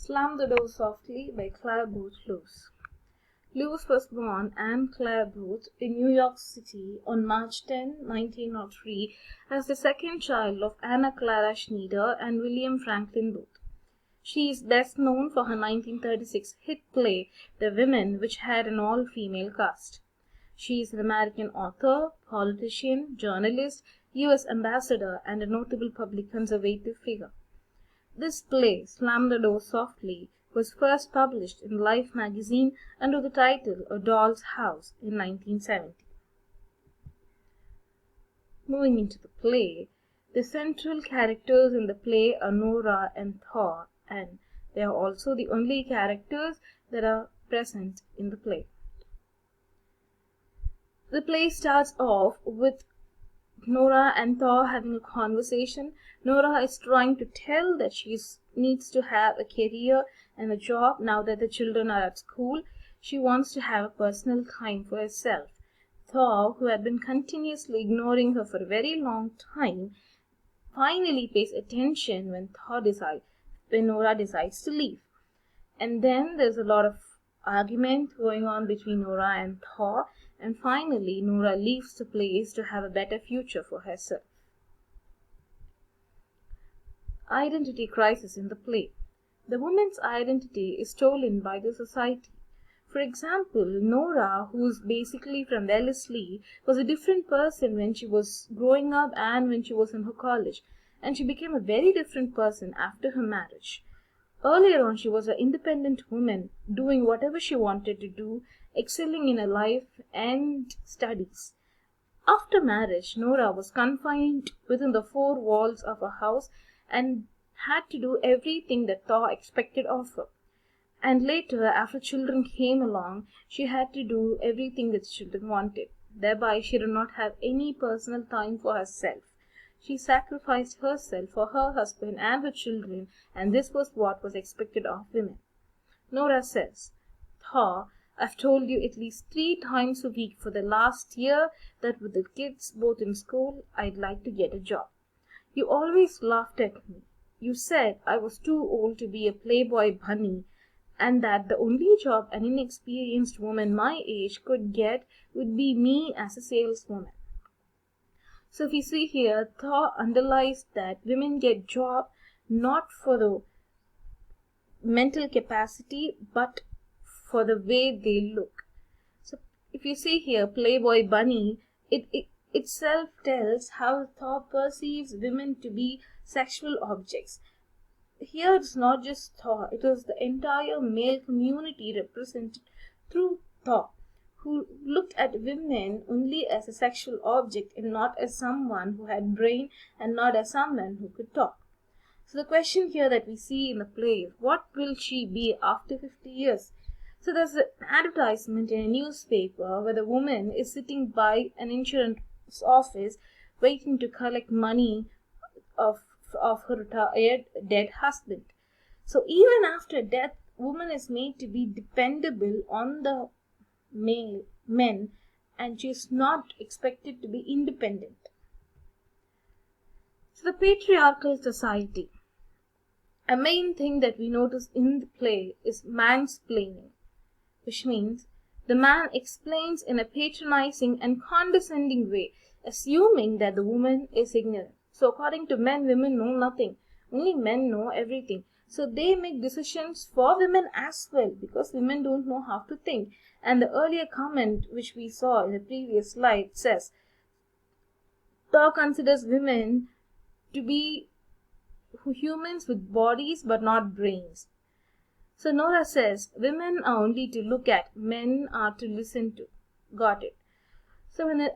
Slam the Door Softly by Claire Booth Lewis. Lewis was born Anne Claire Booth in New York City on March 10, 1903, as the second child of Anna Clara Schneider and William Franklin Booth. She is best known for her 1936 hit play The Women, which had an all-female cast. She is an American author, politician, journalist, U.S. ambassador, and a notable public conservative figure. This play, Slam the Door Softly, was first published in Life magazine under the title A Doll's House in 1970. Moving into the play, the central characters in the play are Nora and Thor, and they are also the only characters that are present in the play. The play starts off with Nora and Thor having a conversation. Nora is trying to tell that she needs to have a career and a job now that the children are at school. She wants to have a personal time for herself. Thor, who had been continuously ignoring her for a very long time, finally pays attention when Nora decides to leave. And then there's a lot of argument going on between Nora and Thor, and finally Nora leaves the place to have a better future for herself. Identity crisis in the play. The woman's identity is stolen by the society. For example, Nora, who is basically from Wellesley, was a different person when she was growing up and when she was in her college, and she became a very different person after her marriage. Earlier on, she was an independent woman, doing whatever she wanted to do, excelling in her life and studies. After marriage, Nora was confined within the four walls of her house and had to do everything that Thor expected of her. And later, after children came along, she had to do everything that children wanted. Thereby, she did not have any personal time for herself. She sacrificed herself for her husband and her children, and this was what was expected of women. Nora says, Thor, I've told you at least 3 times a week for the last year that with the kids both in school, I'd like to get a job. You always laughed at me. You said I was too old to be a playboy bunny, and that the only job an inexperienced woman my age could get would be me as a saleswoman. So if you see here, Thor underlies that women get job not for the mental capacity, but for the way they look. So if you see here, Playboy Bunny, it itself tells how Thor perceives women to be sexual objects. Here it's not just Thor, it is the entire male community represented through Thor, who looked at women only as a sexual object and not as someone who had brain and not as someone who could talk. So the question here that we see in the play is, what will she be after 50 years? So there's an advertisement in a newspaper where the woman is sitting by an insurance office waiting to collect money of her retired dead husband. So even after death, woman is made to be dependable on the men, and she is not expected to be independent. So the patriarchal society. A main thing that we notice in the play is mansplaining, which means the man explains in a patronizing and condescending way, assuming that the woman is ignorant. So according to men, women know nothing. Only men know everything. So they make decisions for women as well, because women don't know how to think. And the earlier comment which we saw in the previous slide says, Thor considers women to be humans with bodies but not brains. So Nora says, women are only to look at, men are to listen to. Got it. So when the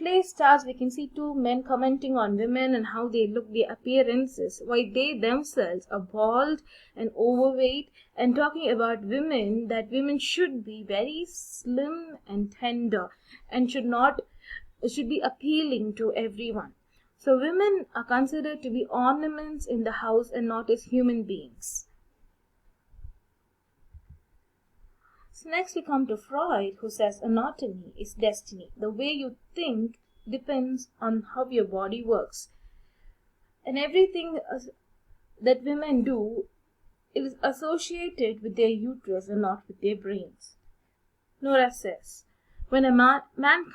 play starts, we can see 2 men commenting on women and how they look, their appearances, why they themselves are bald and overweight, and talking about women, that women should be very slim and tender and should be appealing to everyone. So women are considered to be ornaments in the house and not as human beings. So next we come to Freud, who says anatomy is destiny. The way you think depends on how your body works. And everything that women do It is associated with their uterus and not with their brains. Nora says, when a man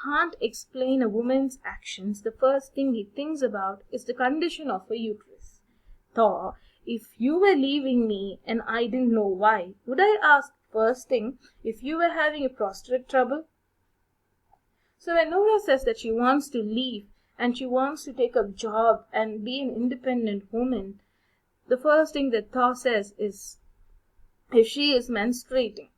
can't explain a woman's actions, the first thing he thinks about is the condition of her uterus. Thor, if you were leaving me and I didn't know why, would I ask first thing if you were having a prostate trouble? So when Nora says that she wants to leave and she wants to take a job and be an independent woman, the first thing that Thor says is if she is menstruating.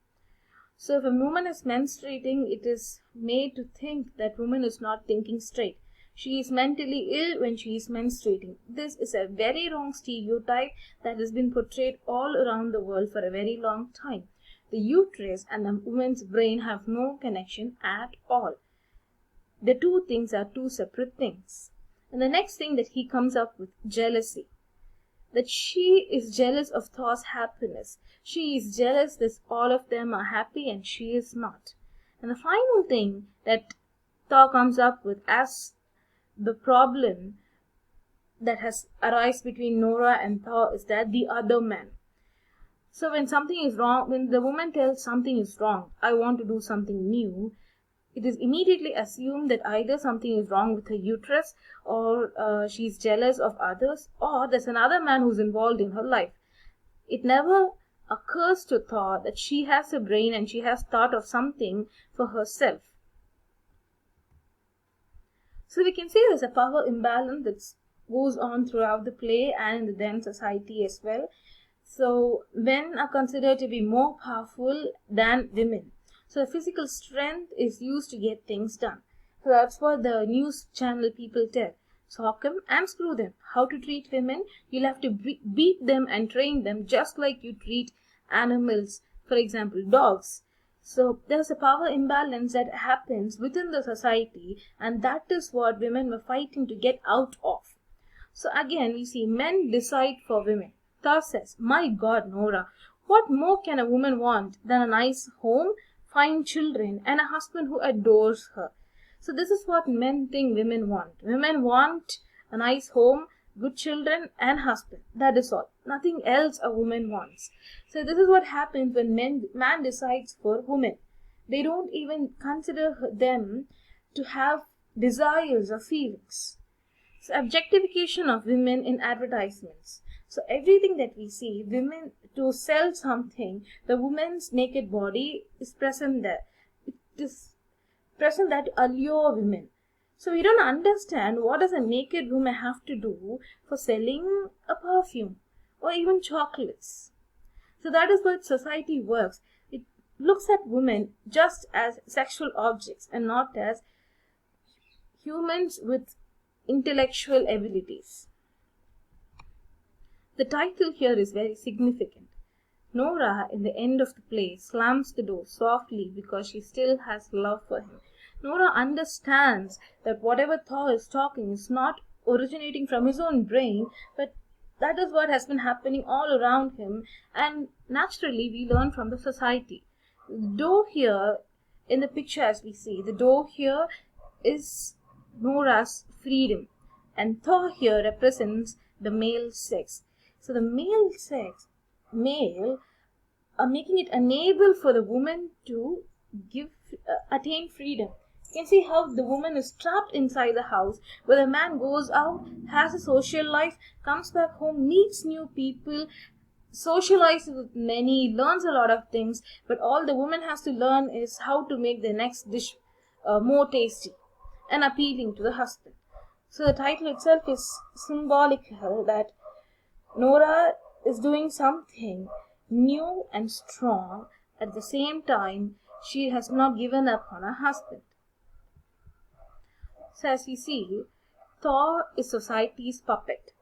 So if a woman is menstruating, it is made to think that woman is not thinking straight. She is mentally ill when she is menstruating. This is a very wrong stereotype that has been portrayed all around the world for a very long time. The uterus and the woman's brain have no connection at all. The two things are two separate things. And the next thing that he comes up with, jealousy. That she is jealous of Thor's happiness. She is jealous that all of them are happy and she is not. And the final thing that Thor comes up with as the problem that has arisen between Nora and Thor is that the other man. So when something is wrong, when the woman tells something is wrong, I want to do something new, it is immediately assumed that either something is wrong with her uterus or she's jealous of others or there's another man who's involved in her life. It never occurs to Thor that she has a brain and she has thought of something for herself. So we can see there's a power imbalance that goes on throughout the play and in the then society as well. So men are considered to be more powerful than women. So physical strength is used to get things done. So that's what the news channel people tell. Sock them and screw them. How to treat women? You'll have to beat them and train them just like you treat animals, for example, dogs. So there's a power imbalance that happens within the society, and that is what women were fighting to get out of. So again, we see men decide for women. Thor says, my God, Nora, what more can a woman want than a nice home, fine children, and a husband who adores her? So this is what men think women want. Women want a nice home, good children, and husband. That is all. Nothing else a woman wants. So this is what happens when man decides for women. They don't even consider them to have desires or feelings. So objectification of women in advertisements. So everything that we see, women to sell something, the woman's naked body is present there. It is present there to allure women. So we don't understand what does a naked woman have to do for selling a perfume or even chocolates. So that is what society works. It looks at women just as sexual objects and not as humans with intellectual abilities. The title here is very significant. Nora, in the end of the play, slams the door softly because she still has love for him. Nora understands that whatever Thor is talking is not originating from his own brain, but that is what has been happening all around him, and naturally we learn from the society. The door here, in the picture as we see, the door here is Nora's freedom, and Thor here represents the male sex. So the male are making it enable for the woman to attain freedom. You can see how the woman is trapped inside the house, where the man goes out, has a social life, comes back home, meets new people, socializes with many, learns a lot of things, but all the woman has to learn is how to make the next dish more tasty and appealing to the husband. So the title itself is symbolic that Nora is doing something new and strong. At the same time, she has not given up on her husband. So as we see, Thor is society's puppet.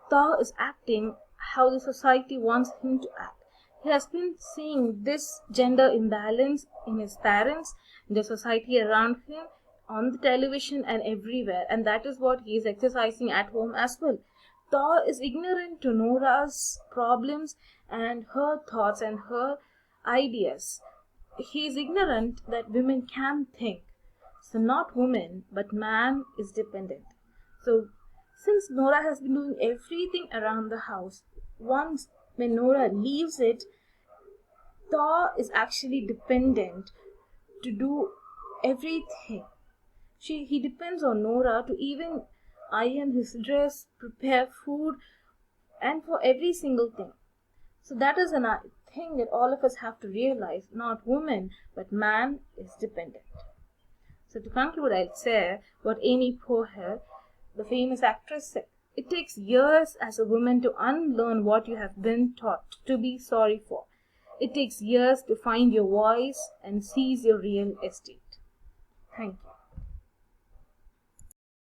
Thor is acting how the society wants him to act. He has been seeing this gender imbalance in his parents, in the society around him, on the television and everywhere, and that is what he is exercising at home as well. Thor is ignorant to Nora's problems and her thoughts and her ideas. He is ignorant that women can think. So not woman, but man is dependent. So since Nora has been doing everything around the house, once when Nora leaves it, Thor is actually dependent to do everything. He depends on Nora to even iron his dress, prepare food, and for every single thing. So that is a thing that all of us have to realize. Not woman, but man is dependent. So to conclude, I'll say what Amy Poehler, the famous actress, said. It takes years as a woman to unlearn what you have been taught to be sorry for. It takes years to find your voice and seize your real estate. Thank you.